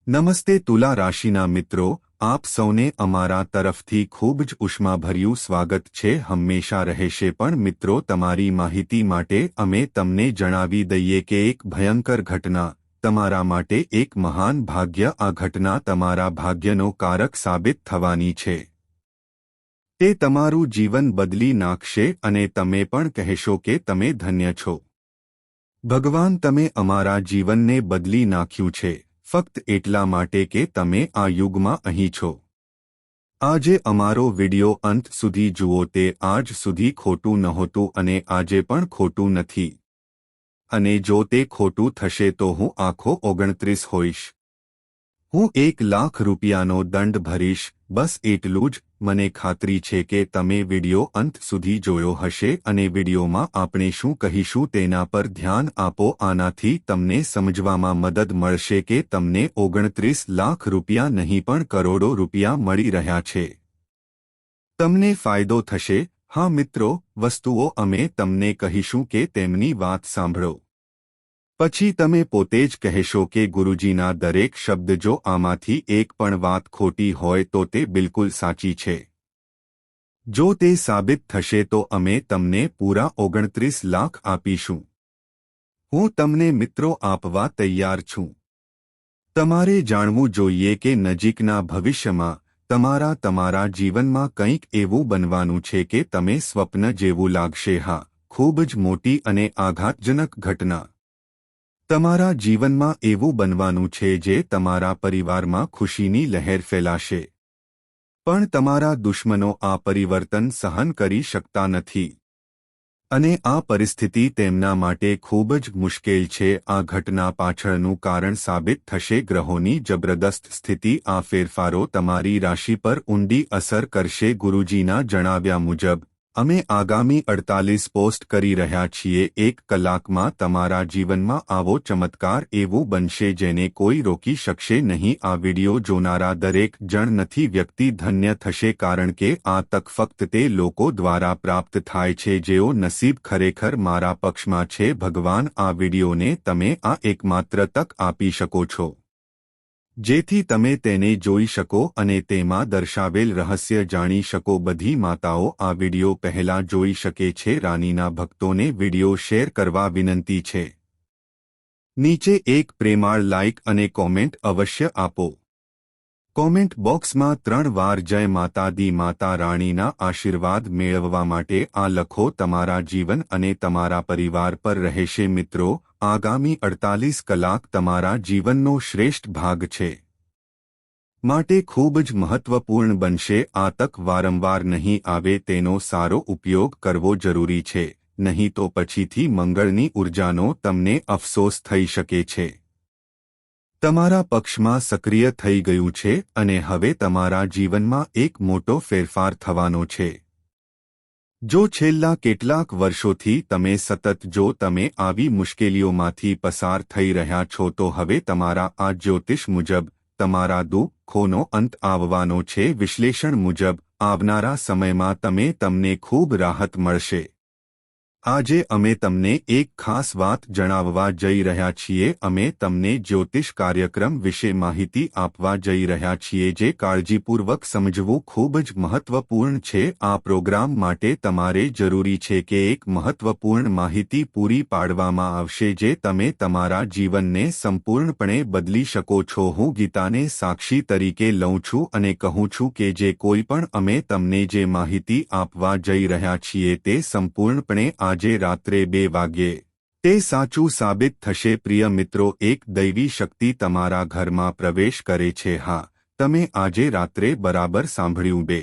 નમસ્તે તુલા રાશિના મિત્રો, આપ સૌને અમારા તરફથી ખૂબ જ ઉષ્માભર્યું સ્વાગત છે. હંમેશા રહેશે પણ મિત્રો, તમારી માહિતી માટે અમે તમને જણાવી દઈએ કે એક ભયંકર ઘટના તમારા માટે એક મહાન ભાગ્ય. આ ઘટના તમારા ભાગ્યનો કારક સાબિત થવાની છે. તે તમારું જીવન બદલી નાખશે અને તમે પણ કહેશો કે તમે ધન્ય છો. ભગવાન, તમે અમારા જીવનને બદલી નાખ્યું છે, ફક્ત એટલા માટે કે તમે આ યુગમાં અહીં છો. આજે અમારો વિડિયો અંત સુધી જુઓ. તે આજ સુધી ખોટું નહોતું અને આજે પણ ખોટું નથી. અને જો તે ખોટું થશે તો હું આખો 29 હોઈશ. હું 1 લાખ રૂપિયાનો દંડ ભરીશ. બસ એટલું જ. મને ખાતરી છે કે તમે વિડિયો અંત સુધી જોયો હશે અને વિડિયોમાં આપણે શું કહીશું તેના પર ધ્યાન આપો. આનાથી તમને સમજવામાં મદદ મળશે કે તમને 29 લાખ રૂપિયા નહીં પણ કરોડો રૂપિયા મળી રહ્યા છે. તમને ફાયદો થશે. હા મિત્રો, વસ્તુઓ અમે તમને કહીશું કે તેમની વાત સાંભળો. પછી તમે પોતે જ કહેશો કે ગુરુજીના દરેક શબ્દ, જો આમાંથી એક પણ વાત ખોટી હોય તો તે બિલકુલ સાચી છે. જો તે સાબિત થશે તો અમે તમને પૂરા 29 લાખ આપીશું. હું તમને મિત્રો આપવા તૈયાર છું. તમારે જાણવું જોઈએ કે નજીકના ભવિષ્યમાં તમારા જીવનમાં કંઈક એવું બનવાનું છે કે તમે સ્વપ્ન જેવું લાગશે. હા, ખૂબ જ મોટી અને આઘાતજનક ઘટના. તમારા જીવનમાં એવું બનવાનું છે જે તમારા પરિવારમાં ખુશીની લહેર ફેલાશે. પણ તમારા દુશ્મનો આ પરિવર્તન સહન કરી શકતા નથી. અને આ પરિસ્થિતિ તેમના માટે ખૂબ જ મુશ્કેલ છે. આ ઘટના પાછળનું કારણ સાબિત થશે ગ્રહોની જબરદસ્ત સ્થિતિ. આ ફેરફારો તમારી રાશિ પર ઊંડી અસર કરશે. ગુરુજીના જણાવ્યા મુજબ અમે આગામી 48 પોસ્ટ કરી રહ્યા છીએ. 1 કલાકમાં તમારા જીવનમાં આવો ચમત્કાર એવું બનશે જેને કોઈ રોકી શકશે નહીં. આ વિડિયો જોનારા દરેક જણ નથી વ્યક્તિ ધન્ય થશે, કારણ કે આ તક ફક્ત તે લોકો દ્વારા પ્રાપ્ત થાય છે જેઓ નસીબ ખરેખર મારા પક્ષમાં છે. ભગવાન આ વિડિયોને તમે આ એકમાત્ર તક આપી શકો છો જેથી તમે તેને જોઈ શકો અને તેમાં દર્શાવેલ રહસ્ય જાણી શકો. બધી માતાઓ આ વિડિયો પહેલા જોઈ શકે છે. રાનીના ભક્તોને વિડિયો શેર કરવા વિનંતી છે. નીચે એક પ્રેમાળ લાઇક અને કોમેન્ટ અવશ્ય આપો. કોમેન્ટ બોક્સમાં 3 વાર જય માતા દી. માતા રાણીના આશીર્વાદ મેળવવા માટે આ લખો. તમારા જીવન અને તમારા પરિવાર પર રહેશે. મિત્રો, આગામી 48 કલાક તમારા જીવનનો શ્રેષ્ઠ ભાગ છે. માટે ખૂબ જ મહત્વપૂર્ણ બનશે. આ તક વારંવાર નહીં આવે. તેનો સારો ઉપયોગ કરવો જરૂરી છે, નહીં તો પછીથી મંગળની ઉર્જાનો તમને અફસોસ થઈ શકે છે. તમારા પક્ષમાં સક્રિય થઈ ગયું છે અને હવે તમારા જીવનમાં એક મોટો ફેરફાર થવાનો છે. જો છેલ્લા કેટલાક વર્ષોથી જો તમે આવી મુશ્કેલીઓમાંથી પસાર થઈ રહ્યા છો તો હવે તમારા આ જ્યોતિષ મુજબ તમારા દુઃખોનો અંત આવવાનો છે. વિશ્લેષણ મુજબ આવનારા સમયમાં તમને ખૂબ રાહત મળશે. આજે અમે તમને એક ખાસ વાત જણાવવા જઈ રહ્યા છીએ. અમે તમને જ્યોતિષ કાર્યક્રમ વિશે માહિતી આપવા જઈ રહ્યા છીએ જે કાળજીપૂર્વક સમજવું ખૂબ જ મહત્વપૂર્ણ છે. આ પ્રોગ્રામ માટે તમારે જરૂરી છે કે એક મહત્વપૂર્ણ માહિતી પૂરી પાડવામાં આવશે જે તમે તમારા જીવનને સંપૂર્ણપણે બદલી શકો છો. હું ગીતાને સાક્ષી તરીકે લઉં છું અને કહું છું કે જે કોઈ પણ અમે તમને જે માહિતી આપવા જઈ રહ્યા છીએ તે સંપૂર્ણપણે આજે રાત્રે 2 વાગ્યે તે સાચું સાબિત થશે. પ્રિય મિત્રો, એક દૈવી શક્તિ તમારા ઘરમાં પ્રવેશ કરે છે. હા, તમે આજે રાત્રે બરાબર સાંભળ્યું. 2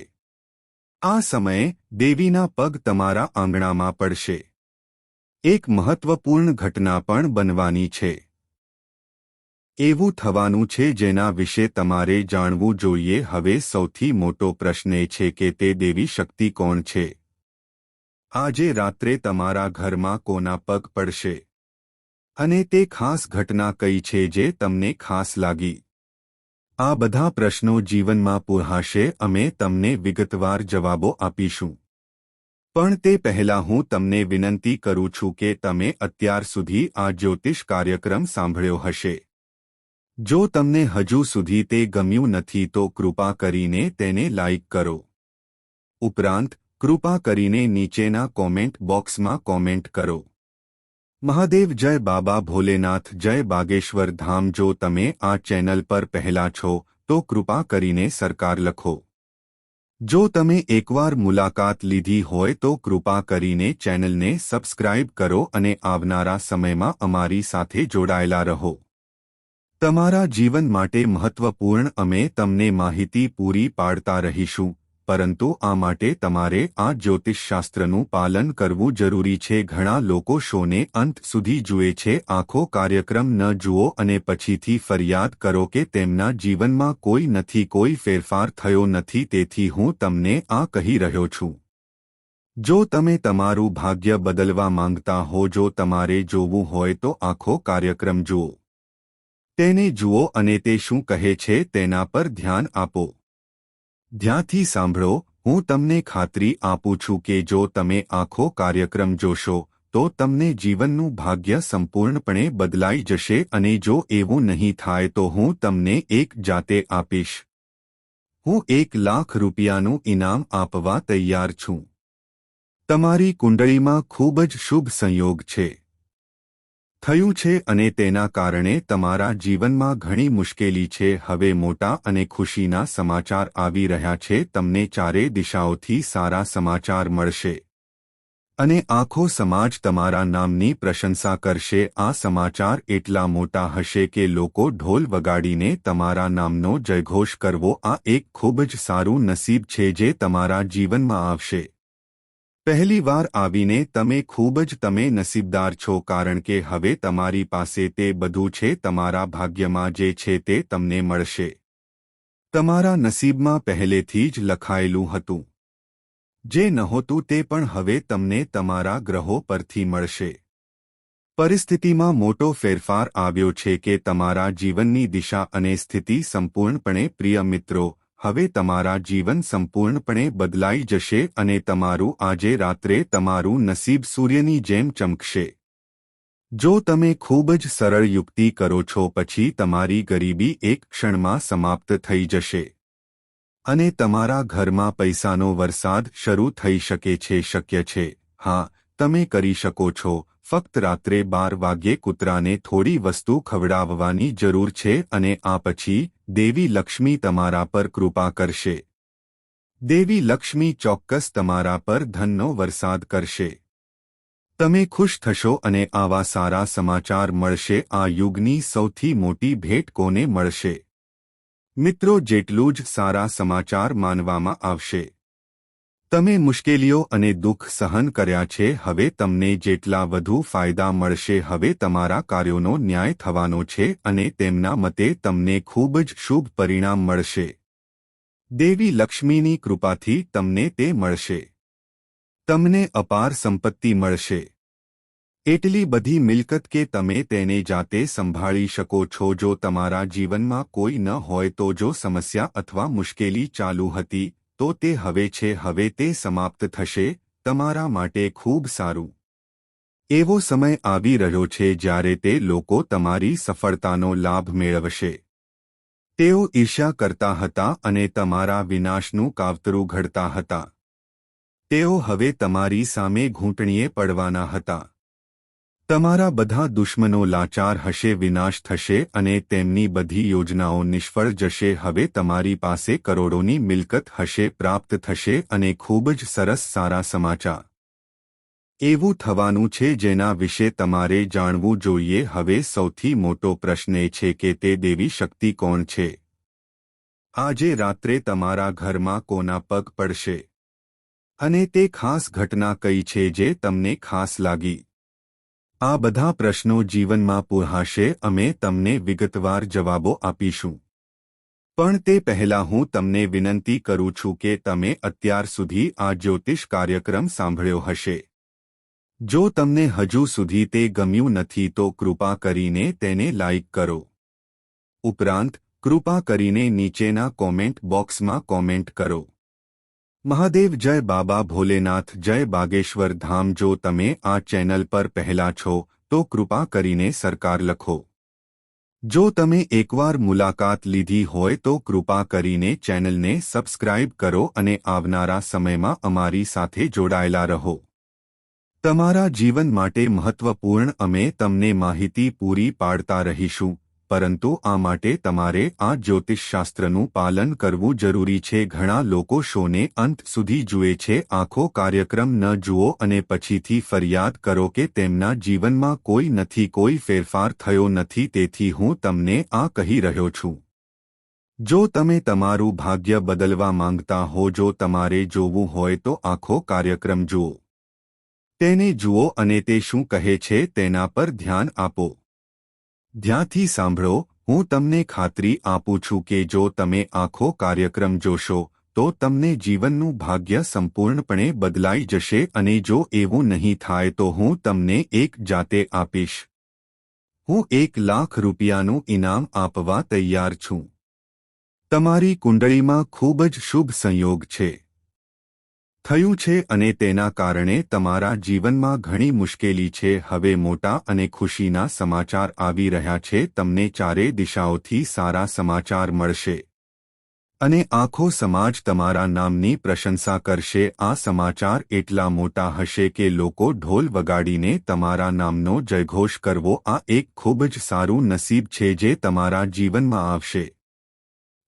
આ સમયે દેવીના પગ તમારા આંગણામાં પડશે. એક મહત્વપૂર્ણ ઘટના પણ બનવાની છે. એવું થવાનું છે જેના વિશે તમારે જાણવું જોઈએ. હવે સૌથી મોટો પ્રશ્ન એ છે કે તે દેવી શક્તિ કોણ છે? આજે રાત્રે તમારા ઘરમાં કોના પગ પડશે? અને તે ખાસ ઘટના કઈ છે જે તમને ખાસ લાગી? આ બધા પ્રશ્નો જીવનમાં પૂછાશે. અમે તમને વિગતવાર જવાબો આપીશું. પણ તે પહેલાં હું તમને વિનંતી કરું છું કે તમે અત્યાર સુધી આ જ્યોતિષ કાર્યક્રમ સાંભળ્યો હશે. જો તમને હજુ સુધી તે ગમ્યું નથી તો કૃપા કરીને તેને લાઇક કરો. ઉપરાંત કૃપા કરીને નીચેના કોમેન્ટ બોક્સમાં કોમેન્ટ કરો. મહાદેવ જય બાબા ભોલેનાથ જય બાગેશ્વર ધામ. જો તમે આ ચેનલ પર પહેલા છો તો કૃપા કરીને સરકાર લખો. જો તમે એકવાર મુલાકાત લીધી હોય તો કૃપા કરીને ચેનલને સબસ્ક્રાઇબ કરો અને આવનારા સમયમાં અમારી સાથે જોડાયેલા રહો. તમારા જીવન માટે મહત્વપૂર્ણ અમે તમને માહિતી પૂરી પાડતા રહીશું, પરંતુ આ માટે તમારે આ જ્યોતિષશાસ્ત્રનું પાલન કરવું જરૂરી છે. ઘણા લોકો શોને અંત સુધી જુએ છે, આખો કાર્યક્રમ ન જુઓ અને પછીથી ફરિયાદ કરો કે તેમના જીવનમાં કોઈ નથી, કોઈ ફેરફાર થયો નથી. તેથી હું તમને આ કહી રહ્યો છું. જો તમે તમારું ભાગ્ય બદલવા માંગતા હો, જો તમારે જોવું હોય તો આખો કાર્યક્રમ જુઓ. તેને જુઓ અને તે શું કહે છે તેના પર ધ્યાન આપો. ધ્યાનથી સાંભળો. હું તમને ખાતરી આપું છું કે જો તમે આખો કાર્યક્રમ જોશો તો તમને જીવનનું ભાગ્ય સંપૂર્ણપણે બદલાઈ જશે. અને જો એવું નહીં થાય તો હું તમને એક જાતે આપીશ. હું 1 લાખ રૂપિયાનું ઇનામ આપવા તૈયાર છું. તમારી કુંડળીમાં ખૂબ જ શુભ સંયોગ છે થયું છે અને તેના કારણે તમારા જીવનમાં ઘણી મુશ્કેલી છે. હવે મોટા અને ખુશીના સમાચાર આવી રહ્યા છે. તમને ચારે દિશાઓથી સારા સમાચાર મળશે અને આખો સમાજ તમારા નામની પ્રશંસા કરશે. આ સમાચાર એટલા મોટા હશે કે લોકો ઢોલ વગાડીને તમારા નામનો જયઘોષ કરવો. આ એક ખૂબ જ સારું નસીબ છે જે તમારા જીવનમાં આવશે. પહેલી વાર આવીને તમે નસીબદાર છો, કારણ કે હવે તમારી પાસે તે બધું છે. તમારા ભાગ્યમાં જે છે તે તમને મળશે. તમારા નસીબમાં પહેલેથી જ લખાયેલું હતું. જે નહોતું તે પણ હવે તમને તમારા ગ્રહો પરથી મળશે. પરિસ્થિતિમાં મોટો ફેરફાર આવ્યો છે કે તમારા જીવનની દિશા અને સ્થિતિ સંપૂર્ણપણે. પ્રિય મિત્રો, હવે તમારા જીવન સંપૂર્ણપણે બદલાઈ જશે અને તમારું આજે રાત્રે તમારું નસીબ સૂર્યની જેમ ચમકશે. જો તમે ખૂબ જ સરળ યુક્તિ કરો છો પછી તમારી ગરીબી એક ક્ષણમાં સમાપ્ત થઈ જશે અને તમારા ઘરમાં પૈસાનો વરસાદ શરૂ થઈ શકે છે. શક્ય છે, હા, તમે કરી શકો છો. ફક્ત રાત્રે 12 વાગ્યે કૂતરાને થોડી વસ્તુ ખવડાવવાની જરૂર છે અને આ પછી દેવી લક્ષ્મી તમારા પર કૃપા કરશે. દેવી લક્ષ્મી ચોક્કસ તમારા પર ધનનો વરસાદ કરશે. તમે ખુશ થશો અને આવા સારા સમાચાર મળશે. આ યુગની સૌથી મોટી ભેટ કોને મળશે? મિત્રો, જેટલું જ સારા સમાચાર માનવામાં આવશે. તમે મુશ્કેલીઓ અને દુઃખ સહન કર્યા છે, હવે તમને જેટલા વધુ ફાયદા મળશે. હવે તમારા કાર્યોનો ન્યાય થવાનો છે અને તેમના મતે તમને ખૂબ જ શુભ પરિણામ મળશે. દેવી લક્ષ્મીની કૃપાથી તમને તે મળશે. તમને અપાર સંપત્તિ મળશે. એટલી બધી મિલકત કે તમે તેને જાતે સંભાળી શકો છો. જો તમારા જીવનમાં કોઈ ન હોય તો જો સમસ્યા અથવા મુશ્કેલી ચાલુ હતી તો તે હવે છે. હવે તે સમાપ્ત થશે. તમારા માટે ખૂબ સારું એવો સમય આવી રહ્યો છે જ્યારે તે લોકો તમારી સફળતાનો લાભ મેળવશે. તેઓ ઈર્ષ્યા કરતા હતા અને તમારા વિનાશનું કાવતરું ઘડતા હતા. તેઓ હવે તમારી સામે ઘૂંટણીએ પડવાના હતા. તમારા બધા દુશ્મનો લાચાર હશે, વિનાશ થશે અને તેમની બધી યોજનાઓ નિષ્ફળ જશે. હવે તમારી પાસે કરોડોની મિલકત હશે, પ્રાપ્ત થશે અને ખૂબ જ સરસ સારા સમાચાર એવું થવાનું છે જેના વિશે તમારે જાણવું જોઈએ. હવે સૌથી મોટો પ્રશ્ન એ છે કે તે દેવી શક્તિ કોણ છે? આજે રાત્રે તમારા ઘરમાં કોના પગ પડશે અને તે ખાસ ઘટના કઈ છે જે તમને ખાસ લાગી? આ બધા પ્રશ્નો જીવનમાં પૂછાશે. અમે તમને વિગતવાર જવાબો આપીશું. પણ તે પહેલાં હું તમને વિનંતી કરું છું કે તમે અત્યાર સુધી આ જ્યોતિષ કાર્યક્રમ સાંભળ્યો હશે. જો તમને હજુ સુધી તે ગમ્યું નથી તો કૃપા કરીને તેને લાઇક કરો. ઉપરાંત કૃપા કરીને નીચેના કોમેન્ટ બોક્સમાં કોમેન્ટ કરો. મહાદેવ જય બાબા ભોલેનાથ જય બાગેશ્વર ધામ. જો તમે આ ચેનલ પર પહેલા છો તો કૃપા કરીને સરકાર લખો. જો તમે એકવાર મુલાકાત લીધી હોય તો કૃપા કરીને ચેનલને સબસ્ક્રાઇબ કરો અને આવનારા સમયમાં અમારી સાથે જોડાયેલા રહો. તમારા જીવન માટે મહત્વપૂર્ણ અમે તમને માહિતી પૂરી પાડતા રહીશું, પરંતુ આ માટે તમારે આ જ્યોતિષશાસ્ત્રનું પાલન કરવું જરૂરી છે. ઘણા લોકો શોને અંત સુધી જુએ છે, આખો કાર્યક્રમ ન જુઓ અને પછીથી ફરિયાદ કરો કે તેમના જીવનમાં કોઈ નથી, કોઈ ફેરફાર થયો નથી. તેથી હું તમને આ કહી રહ્યો છું. જો તમે તમારું ભાગ્ય બદલવા માંગતા હો, જો તમારે જોવું હોય તો આખો કાર્યક્રમ જુઓ. તેને જુઓ અને તે શું કહે છે તેના પર ધ્યાન આપો. ધ્યાનથી સાંભળો. હું તમને ખાતરી આપું છું કે જો તમે આખો કાર્યક્રમ જોશો તો તમને જીવનનું ભાગ્ય સંપૂર્ણપણે બદલાઈ જશે. અને જો એવું નહીં થાય તો હું તમને એક જાતે આપીશ. હું 1 લાખ રૂપિયાનું ઇનામ આપવા તૈયાર છું. તમારી કુંડળીમાં ખૂબ જ શુભ સંયોગ છે થયું છે અને તેના કારણે તમારા જીવનમાં ઘણી મુશ્કેલી છે. હવે મોટા અને ખુશીના સમાચાર આવી રહ્યા છે. તમને ચારે દિશાઓથી સારા સમાચાર મળશે અને આખો સમાજ તમારા નામની પ્રશંસા કરશે. આ સમાચાર એટલા મોટા હશે કે લોકો ઢોલ વગાડીને તમારા નામનો જયઘોષ કરવો. આ એક ખૂબ જ સારું નસીબ છે જે તમારા જીવનમાં આવશે.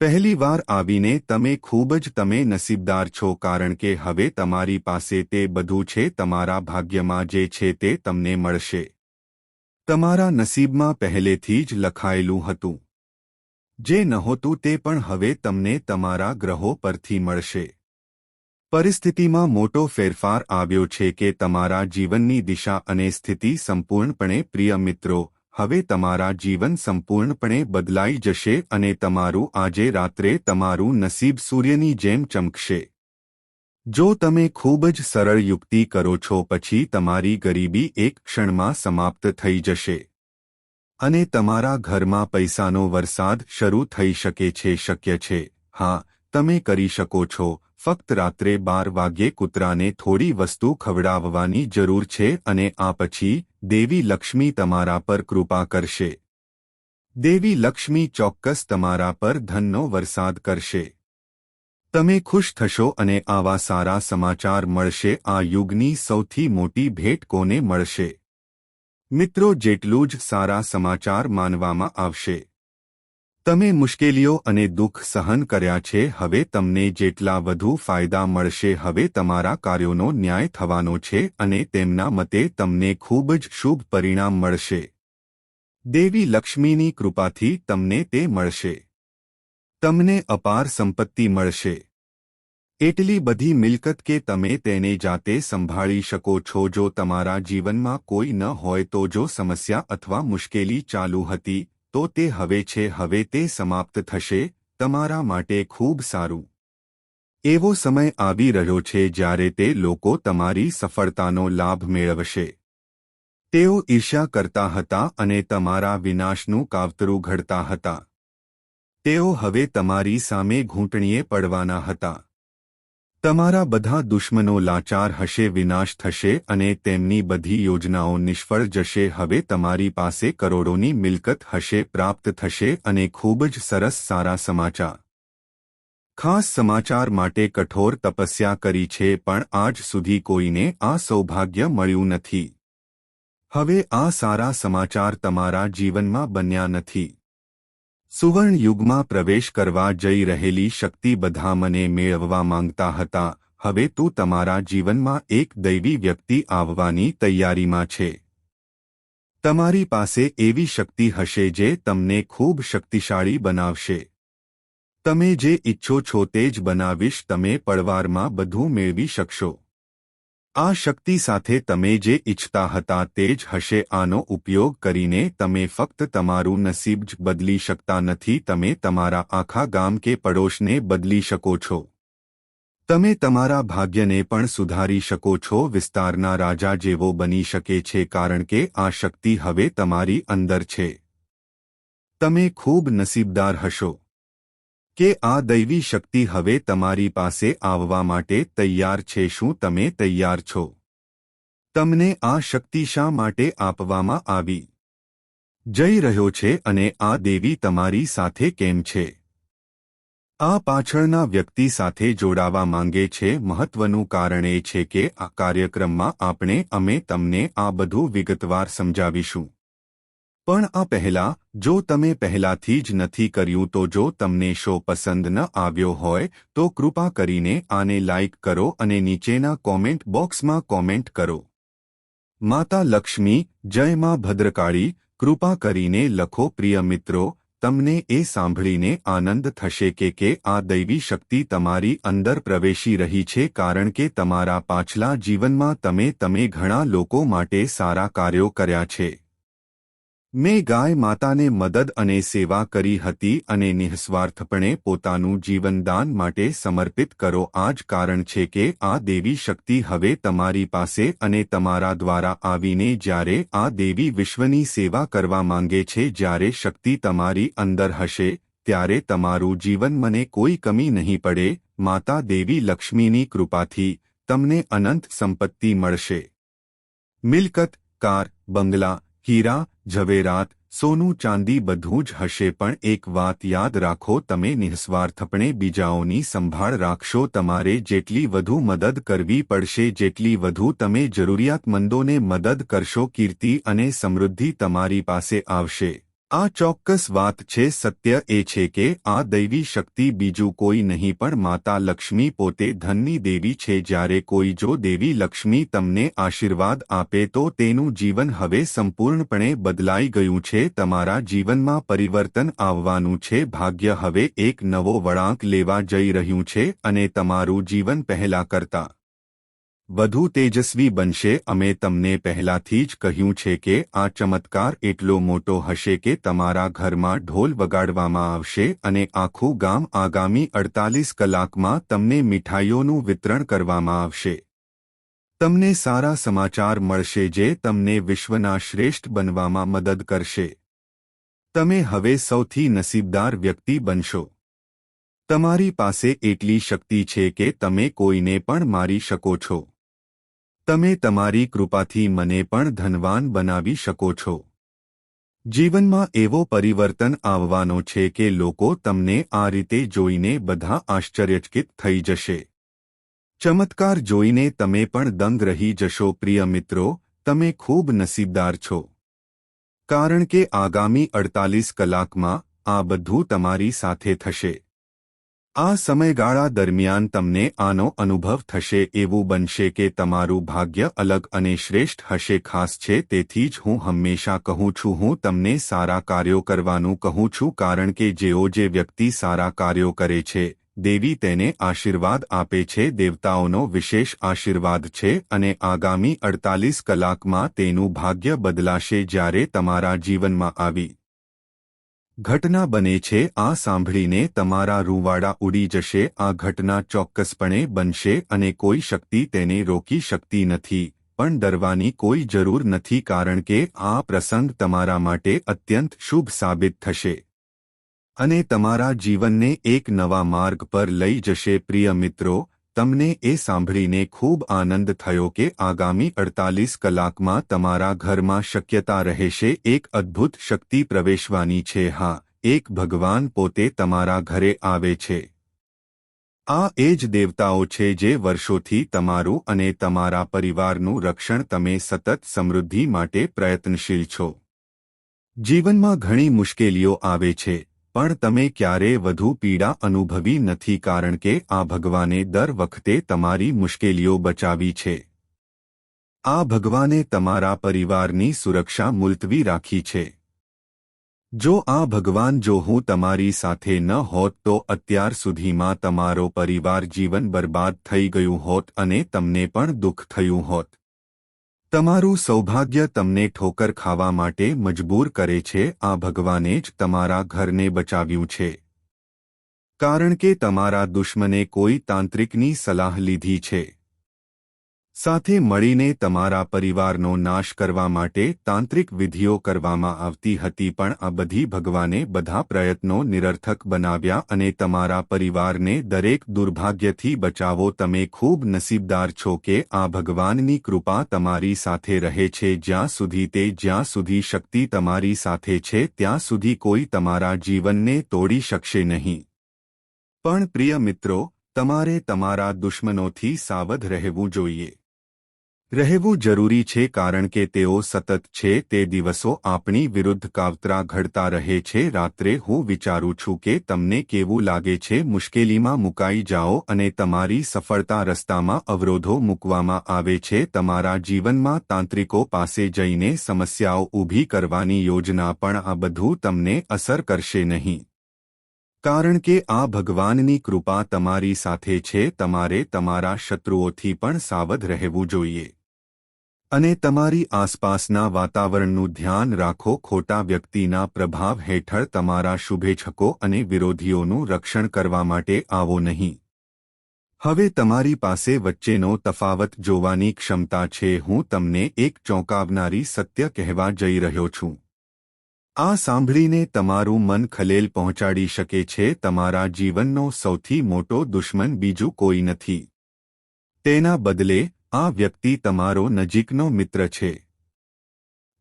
પહેલી વાર આવીને તમે નસીબદાર છો, કારણ કે હવે તમારી પાસે તે બધું છે. તમારા ભાગ્યમાં જે છે તે તમને મળશે. તમારા નસીબમાં પહેલેથી જ લખાયેલું હતું. જે નહોતું તે પણ હવે તમને તમારા ગ્રહો પરથી મળશે. પરિસ્થિતિમાં મોટો ફેરફાર આવ્યો છે કે તમારા જીવનની દિશા અને સ્થિતિ સંપૂર્ણપણે. પ્રિય મિત્રો, હવે તમારા જીવન સંપૂર્ણપણે બદલાઈ જશે અને તમારું આજે રાત્રે તમારું નસીબ સૂર્યની જેમ ચમકશે. જો તમે ખૂબ જ સરળ યુક્તિ કરો છો પછી તમારી ગરીબી એક ક્ષણમાં સમાપ્ત થઈ જશે અને તમારા ઘરમાં પૈસાનો વરસાદ શરૂ થઈ શકે છે. શક્ય છે, હા, તમે કરી શકો છો. ફક્ત રાત્રે 12 વાગ્યે કૂતરાને થોડી વસ્તુ ખવડાવવાની જરૂર છે અને આ પછી દેવી લક્ષ્મી તમારા પર કૃપા કરશે. દેવી લક્ષ્મી ચોક્કસ તમારા પર ધનનો વરસાદ કરશે. તમે ખુશ થશો અને આવા સારા સમાચાર મળશે. આ યુગની સૌથી મોટી ભેટ કોને મળશે? મિત્રો, જેટલું જ સારા સમાચાર માનવામાં આવશે. તમે મુશ્કેલીઓ અને દુઃખ સહન કર્યા છે, હવે તમને જેટલા વધુ ફાયદા મળશે. હવે તમારા કાર્યોનો ન્યાય થવાનો છે અને તેમના મતે તમને ખૂબ જ શુભ પરિણામ મળશે. દેવી લક્ષ્મીની કૃપાથી તમને તે મળશે. તમને અપાર સંપત્તિ મળશે. એટલી બધી મિલકત કે તમે તેને જાતે સંભાળી શકો છો. જો તમારા જીવનમાં કોઈ ન હોય તો જો સમસ્યા અથવા મુશ્કેલી ચાલુ હતી તો તે હવે છે. હવે તે સમાપ્ત થશે. તમારા માટે ખૂબ સારું એવો સમય આવી રહ્યો છે જ્યારે તે લોકો તમારી સફળતાનો લાભ મેળવશે. તેઓ ઈર્ષ્યા કરતા હતા અને તમારા વિનાશનું કાવતરું ઘડતા હતા. તેઓ હવે તમારી સામે ઘૂંટણીએ પડવાના હતા. તમારા બધા દુશ્મનો લાચાર હશે, વિનાશ થશે અને તેમની બધી યોજનાઓ નિષ્ફળ જશે. હવે તમારી પાસે કરોડોની મિલકત હશે, પ્રાપ્ત થશે અને ખૂબ જ સરસ સારા સમાચાર. ખાસ સમાચાર માટે કઠોર તપસ્યા કરી છે પણ આજ સુધી કોઈને આ સૌભાગ્ય મળ્યું નથી. હવે આ સારા સમાચાર તમારા જીવનમાં બન્યા નથી. સુવર્ણ યુગમાં પ્રવેશ કરવા જઈ રહેલી શક્તિ. બધા મને મેળવવા માંગતા હતા. હવે તું તમારા જીવનમાં એક દૈવી વ્યક્તિ આવવાની તૈયારીમાં છે. તમારી પાસે એવી શક્તિ હશે જે તમને ખૂબ શક્તિશાળી બનાવશે. તમે જે ઈચ્છો છો તે જ બનાવીશ. તમે પળવારમાં બધું મેળવી શકશો. આ શક્તિ સાથે તમે જે ઈચ્છતા હતા તે જ હશે. આનો ઉપયોગ કરીને તમે ફક્ત તમારું નસીબ જ બદલી શકતા નથી, તમે તમારા આખા ગામ કે પડોશને બદલી શકો છો. તમે તમારા ભાગ્યને પણ સુધારી શકો છો. વિસ્તારના રાજા જેવો બની શકે છે કારણ કે આ શક્તિ હવે તમારી અંદર છે. તમે ખૂબ નસીબદાર હશો કે આ દૈવી શક્તિ હવે તમારી પાસે આવવા માટે તૈયાર છે. શું તમે તૈયાર છો? તમને આ શક્તિ શા માટે આપવામાં આવી? જઈ રહ્યો છે અને આ દેવી તમારી સાથે કેમ છે? આ પાછળના વ્યક્તિ સાથે જોડાવા માંગે છે. મહત્વનું કારણ એ છે કે આ કાર્યક્રમમાં અમે તમને આ બધું વિગતવાર સમજાવીશું. પણ આ પહેલા જો તમે પહેલાથી જ નથી કર્યું તો જો તમને શો પસંદ ન આવ્યો હોય તો કૃપા કરીને આને લાઇક કરો અને નીચેના કોમેન્ટ બોક્સમાં કોમેન્ટ કરો. માતા લક્ષ્મી, જય માં ભદ્રકાળી. કૃપા કરીને લખો. પ્રિય મિત્રો, તમને એ સાંભળીને આનંદ થશે કે આ દૈવી શક્તિ તમારી અંદર પ્રવેશી રહી છે કારણ કે તમારા પાછલા જીવનમાં તમે ઘણા લોકો માટે સારા કાર્યો કર્યા છે. મેં ગાય માતાને મદદ અને સેવા કરી હતી અને નિઃસ્વાર્થપણે પોતાનું જીવનદાન માટે સમર્પિત કરો. આ જ કારણ છે કે આ દેવી શક્તિ હવે તમારી પાસે અને તમારા દ્વારા આવીને જ્યારે આ દેવી વિશ્વની સેવા કરવા માંગે છે, જ્યારે શક્તિ તમારી અંદર હશે ત્યારે તમારું જીવન મને કોઈ કમી નહીં પડે. માતા દેવી લક્ષ્મીની કૃપાથી તમને અનંત સંપત્તિ મળશે. મિલકત, કાર, બંગલા, હીરા, ઝવેરાત, સોનું, ચાંદી બધું જ હશે. પણ એક વાત યાદ રાખો, તમે નિઃસ્વાર્થપણે બીજાઓની સંભાળ રાખશો. તમારે જેટલી વધુ મદદ કરવી પડશે, જેટલી વધુ તમે જરૂરિયાતમંદોને મદદ કરશો, કીર્તિ અને સમૃદ્ધિ તમારી પાસે આવશે. આ ચોક્કસ વાત છે. સત્ય એ છે કે આ દૈવી શક્તિ બીજું કોઈ નહીં પણ માતા લક્ષ્મી પોતે ધનની દેવી છે. જ્યારે કોઈ જો દેવી લક્ષ્મી તમને આશીર્વાદ આપે તો તેનું જીવન હવે સંપૂર્ણપણે બદલાઈ ગયું છે. તમારા જીવનમાં પરિવર્તન આવવાનું છે. ભાગ્ય હવે એક નવો વળાંક લેવા જઈ રહ્યું છે અને તમારું જીવન પહેલા કરતા વધુ તેજસ્વી બનશે. અમે તમને પહેલાથી જ કહ્યું છે કે આ ચમત્કાર એટલો મોટો હશે કે તમારા ઘરમાં ઢોલ વગાડવામાં આવશે અને આખું ગામ આગામી 48 કલાકમાં તમને મીઠાઈઓનું વિતરણ કરવામાં આવશે. તમને સારા સમાચાર મળશે જે તમને વિશ્વના શ્રેષ્ઠ બનવામાં મદદ કરશે. તમે હવે સૌથી નસીબદાર વ્યક્તિ બનશો. તમારી પાસે એટલી શક્તિ છે કે તમે કોઈને પણ મારી શકો છો. તમે તમારી કૃપાથી મને પણ ધનવાન બનાવી શકો છો. જીવનમાં એવો પરિવર્તન આવવાનો છે કે લોકો તમને આ રીતે જોઈને બધા આશ્ચર્યચકિત થઈ જશે. ચમત્કાર જોઈને તમે પણ દંગ રહી જશો. પ્રિય મિત્રો, તમે ખૂબ નસીબદાર છો કારણ કે આગામી 48 કલાકમાં આ બધું તમારી સાથે થશે. આ સમયગાળા દરમિયાન તમને આનો અનુભવ થશે. એવું બનશે કે તમારું ભાગ્ય અલગ અને શ્રેષ્ઠ હશે. ખાસ છે. તેથી જ હું હંમેશા કહું છું, હું તમને સારા કાર્યો કરવાનું કહું છું કારણ કે જે વ્યક્તિ સારા કાર્યો કરે છે, દેવી તેને આશીર્વાદ આપે છે. દેવતાઓનો વિશેષ આશીર્વાદ છે અને આગામી 48 કલાકમાં તેનું ભાગ્ય બદલાશે. જ્યારે તમારા જીવનમાં આવી ઘટના બને છે, આ સાંભળીને તમારા રૂંવાડા ઉડી જશે. આ ઘટના ચોક્કસપણે બનશે અને કોઈ શક્તિ તેને રોકી શકતી નથી. પણ ડરવાની કોઈ જરૂર નથી કારણ કે આ પ્રસંગ તમારા માટે અત્યંત શુભ સાબિત થશે અને તમારા જીવનને એક નવા માર્ગ પર લઈ જશે. પ્રિય મિત્રો, તમને એ સાંભળીને ખૂબ આનંદ થયો કે આગામી 48 કલાકમાં તમારા ઘરમાં શક્યતા રહેશે. એક અદ્ભુત શક્તિ પ્રવેશવાની છે. હા, એક ભગવાન પોતે તમારા ઘરે આવે છે. આ એ જ દેવતાઓ છે જે વર્ષોથી તમારું અને તમારા પરિવારનું રક્ષણ. તમે સતત સમૃદ્ધિ માટે પ્રયત્નશીલ છો. જીવનમાં ઘણી મુશ્કેલીઓ આવે છે પણ તમે ક્યારેય વધુ પીડા અનુભવી નથી કારણ કે આ ભગવાને દર વખતે તમારી મુશ્કેલીઓ બચાવી છે. આ ભગવાને તમારા પરિવારની સુરક્ષા મુલતવી રાખી છે. જો આ ભગવાન જો હું તમારી સાથે ન હોત તો અત્યાર સુધીમાં તમારો પરિવાર જીવન બરબાદ થઈ ગયું હોત અને તમને પણ દુઃખ થયું હોત. તમારું સૌભાગ્ય તમને ઠોકર ખાવા માટે મજબૂર કરે છે. આ ભગવાને જ તમારા ઘરને બચાવ્યું છે કારણ કે તમારા દુશ્મને કોઈ તાંત્રિકની સલાહ લીધી છે. સાથે મળીને તમારા પરિવારનો નાશ કરવા માટે તાંત્રિક વિધિઓ કરવામાં આવતી હતી, પણ આ બધી ભગવાને બધા પ્રયત્નો નિરર્થક બનાવ્યા અને તમારા પરિવારને દરેક દુર્ભાગ્યથી બચાવો. તમે ખૂબ નસીબદાર છો કે આ ભગવાનની કૃપા તમારી સાથે રહે છે. જ્યાં સુધી શક્તિ તમારી સાથે છે ત્યાં સુધી કોઈ તમારા જીવનને તોડી શકશે નહીં. પણ પ્રિય મિત્રો, તમારે તમારા દુશ્મનોથી સાવધ રહેવું જોઈએ. રહેવું જરૂરી છે, કારણ કે તેઓ સતત છે તે દિવસો આપણી વિરુદ્ધ કાવતરા ઘડતા રહે છે. રાત્રે હું વિચારું છું કે તમને કેવું લાગે છે મુશ્કેલીમાં મુકાઈ જાઓ અને તમારી સફળતા રસ્તામાં અવરોધો મૂકવામાં આવે છે. તમારા જીવનમાં તાંત્રિકો પાસે જઈને સમસ્યાઓ ઊભી કરવાની યોજના, પણ આ બધું તમને અસર કરશે નહીં, કારણ કે આ ભગવાનની કૃપા તમારી સાથે છે. તમારે તમારા શત્રુઓથી પણ સાવધ રહેવું જોઈએ અને તમારી આસપાસના વાતાવરણનું ધ્યાન રાખો. ખોટા વ્યક્તિના પ્રભાવ હેઠળ તમારા શુભેચ્છકો અને વિરોધીઓનું રક્ષણ કરવા માટે આવો નહીં. હવે તમારી પાસે વચ્ચેનો તફાવત જોવાની ક્ષમતા છે. હું તમને એક ચોંકાવનારી સત્ય કહેવા જઈ રહ્યો છું. આ સાંભળીને તમારું મન ખલેલ પહોંચાડી શકે છે. તમારા જીવનનો સૌથી મોટો દુશ્મન બીજું કોઈ નથી. તેના બદલે આ વ્યક્તિ તમારો નજીકનો મિત્ર છે.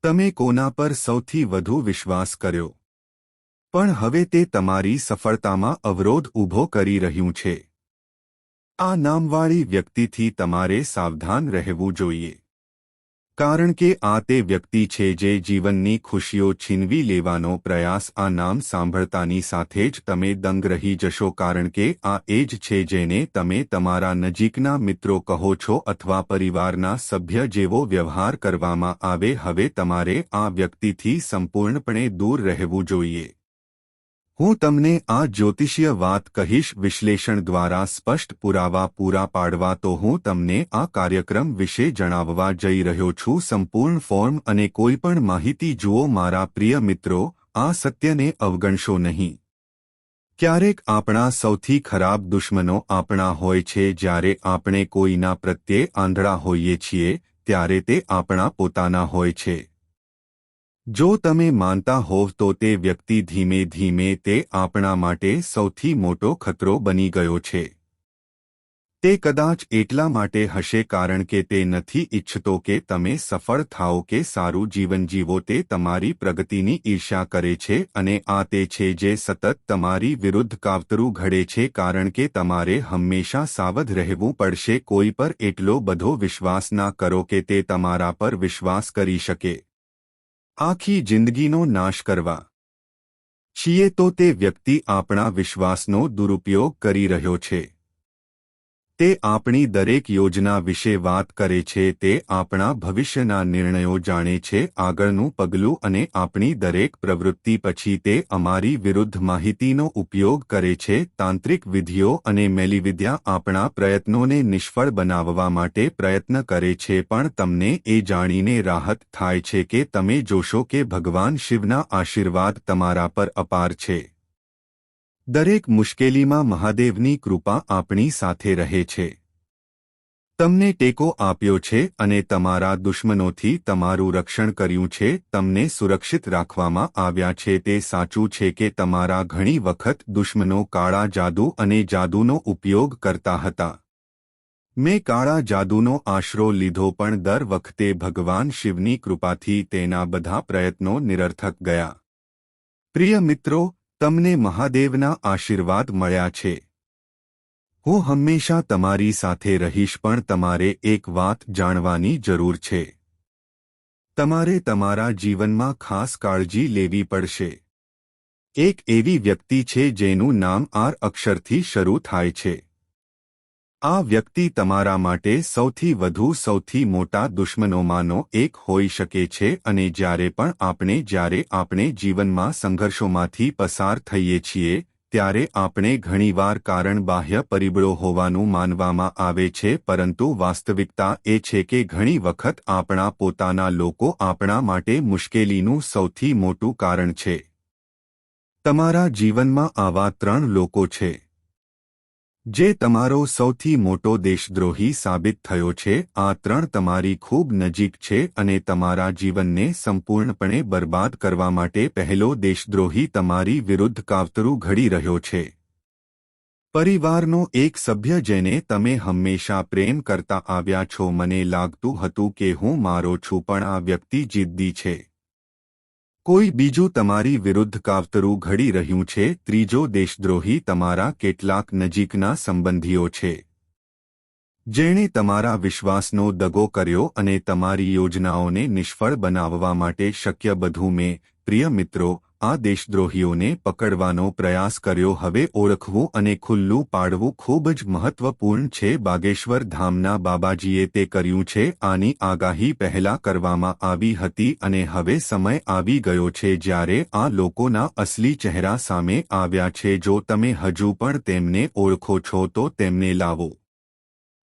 તમે કોના પર સૌથી વધુ વિશ્વાસ કર્યો, પણ હવે તે તમારી સફળતામાં અવરોધ ઊભો કરી રહ્યું છે. આ નામવાળી વ્યક્તિથી તમારે સાવધાન રહેવું જોઈએ, કારણ કે આ તે વ્યક્તિ છે જે જીવનની ખુશીઓ છીનવી લેવાનો પ્રયાસ. આ નામ સાંભળતાની સાથે જ તમે દંગ રહી જશો, કારણ કે આ એ જ છે જેને તમે તમારા નજીકના મિત્રો કહો છો અથવા પરિવારના સભ્ય જેવો વ્યવહાર કરવામાં આવે. હવે તમારે આ વ્યક્તિથી સંપૂર્ણપણે દૂર રહેવું જોઈએ. હું તમને આ જ્યોતિષીય વાત કહીશ, વિશ્લેષણ દ્વારા સ્પષ્ટ પુરાવા પૂરા પાડવા. તો હું તમને આ કાર્યક્રમ વિશે જણાવવા જઈ રહ્યો છું. સંપૂર્ણ ફોર્મ અને કોઈપણ માહિતી જુઓ. મારા પ્રિય મિત્રો, આ સત્યને અવગણશો નહીં. ક્યારેક આપણા સૌથી ખરાબ દુશ્મનો આપણા હોય છે. જ્યારે આપણે કોઈના પ્રત્યે આંધળા હોઈએ છીએ ત્યારે તે આપણા પોતાના હોય છે. જો તમે માનતા હોવ તો તે વ્યક્તિ ધીમે ધીમે તે આપણા માટે સૌથી મોટો ખતરો બની ગયો છે. તે કદાચ એટલા માટે હશે કારણ કે તે નથી ઈચ્છતો કે તમે સફળ થાઓ કે સારું જીવન જીવો. તે તમારી પ્રગતિની ઈર્ષ્યા કરે છે અને આ તે છે જે સતત તમારી વિરુદ્ધ કાવતરું ઘડે છે, કારણ કે તમારે હંમેશા સાવધ રહેવું પડશે. કોઈ પર એટલો બધો વિશ્વાસ ના કરો કે તે તમારા પર વિશ્વાસ કરી શકે. આખી જિંદગીનો નાશ કરવા છીએ તો તે વ્યક્તિ આપણા વિશ્વાસનો દુરુપયોગ કરી રહ્યો છે. તે આપણી દરેક યોજના વિશે વાત કરે છે. તે આપણા ભવિષ્યના નિર્ણયો જાણે છે, આગળનું પગલું, અને આપણી દરેક પ્રવૃત્તિ પછી તે અમારી વિરુદ્ધ માહિતીનો ઉપયોગ કરે છે. તાંત્રિક વિધિઓ અને મેલીવિદ્યા આપણા પ્રયત્નોને નિષ્ફળ બનાવવા માટે પ્રયત્ન કરે છે, પણ તમને એ જાણીને રાહત થાય છે કે તમે જોશો કે ભગવાન શિવના આશીર્વાદ તમારા પર અપાર છે. દરેક મુશ્કેલીમાં મહાદેવની કૃપા આપણી સાથે રહે છે. તમને ટેકો આપ્યો છે અને તમારા દુશ્મનોથી તમારું રક્ષણ કર્યું છે. તમને સુરક્ષિત રાખવામાં આવ્યા છે. તે સાચું છે કે તમારા ઘણી વખત દુશ્મનો કાળા જાદુ અને જાદુનો ઉપયોગ કરતા હતા. મેં કાળા જાદુનો આશરો લીધો, પણ દર વખતે ભગવાન શિવની કૃપાથી તેના બધા પ્રયત્નો નિરર્થક ગયા. પ્રિય મિત્રો, તમને મહાદેવના આશીર્વાદ મળ્યા છે. હું હંમેશા તમારી સાથે રહીશ, પણ તમારે એક વાત જાણવાની જરૂર છે. તમારે તમારા જીવનમાં ખાસ કાળજી લેવી પડશે. એક એવી વ્યક્તિ છે જેનું નામ આર અક્ષરથી શરૂ થાય છે. આ વ્યક્તિ તમારા માટે સૌથી મોટા દુશ્મનોમાંનો એક હોઈ શકે છે. અને જ્યારે આપણે જીવનમાં સંઘર્ષોમાંથી પસાર થઈએ છીએ ત્યારે આપણે ઘણીવાર કારણ બાહ્ય પરિબળો હોવાનું માનવામાં આવે છે, પરંતુ વાસ્તવિકતા એ છે કે ઘણી વખત આપણા પોતાના લોકો આપણા માટે મુશ્કેલીનું સૌથી મોટું કારણ છે. તમારા જીવનમાં આવા 3 લોકો છે. જે તમારો સૌથી મોટો દેશદ્રોહી સાબિત થયો છે. આ 3 તમારી ખૂબ નજીક છે અને તમારા જીવનને સંપૂર્ણપણે બરબાદ કરવા માટે પહેલો દેશદ્રોહી તમારી વિરુદ્ધ કાવતરું ઘડી રહ્યો છે. પરિવારનો એક સભ્ય જેને તમે હંમેશા પ્રેમ કરતા આવ્યા છો. મને લાગતું હતું કે હું મારો છું, પણ આ વ્યક્તિ જિદ્દી છે. કોઈ બીજું તમારી વિરુદ્ધ કાવતરું ઘડી રહ્યું છે. ત્રીજો દેશદ્રોહી તમારા કેટલાક નજીકના સંબંધીઓ છે, જેણે તમારા વિશ્વાસનો દગો કર્યો અને તમારી યોજનાઓને નિષ્ફળ બનાવવા માટે શક્ય બધું મેં. પ્રિય મિત્રો, આ દેશદ્રોહીઓને પકડવાનો પ્રયાસ કર્યો. હવે ઓળખવું અને ખુલ્લું પાડવું ખૂબ જ મહત્વપૂર્ણ છે. બાગેશ્વર ધામના બાબાજીએ તે કર્યું છે. આની આગાહી પહેલા કરવામાં આવી હતી અને હવે સમય આવી ગયો છે જ્યારે આ લોકોના અસલી ચહેરા સામે આવ્યા છે. જો તમે હજુ પણ તેમને ઓળખો છો તો તેમને લાવો.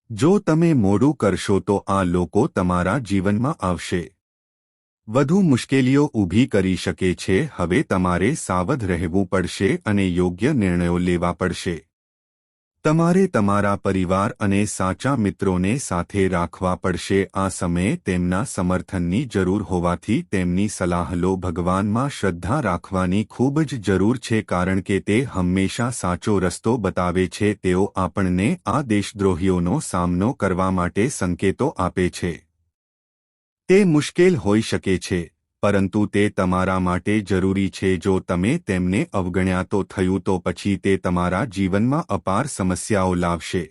જો તમે મોડું કરશો તો આ લોકો તમારા જીવનમાં આવશે, વધુ મુશ્કેલીઓ ઊભી કરી શકે છે. હવે તમારે સાવધ રહેવું પડશે અને યોગ્ય નિર્ણયો લેવા પડશે. તમારે તમારા પરિવાર અને સાચા મિત્રોને સાથે રાખવા પડશે. આ સમયે તેમના સમર્થનની જરૂર હોવાથી તેમની સલાહ લો. ભગવાનમાં શ્રદ્ધા રાખવાની ખૂબ જ જરૂર છે, કારણ કે તે હંમેશા સાચો રસ્તો બતાવે છે. તેઓ આપણને આ દેશદ્રોહીઓનો સામનો કરવા માટે સંકેતો આપે છે. તે મુશ્કેલ હોઈ શકે છે, પરંતુ તે તમારા માટે જરૂરી છે. જો તમે તેમને અવગણ્યા તો થયું, તો પછી તે તમારા જીવનમાં અપાર સમસ્યાઓ લાવશે.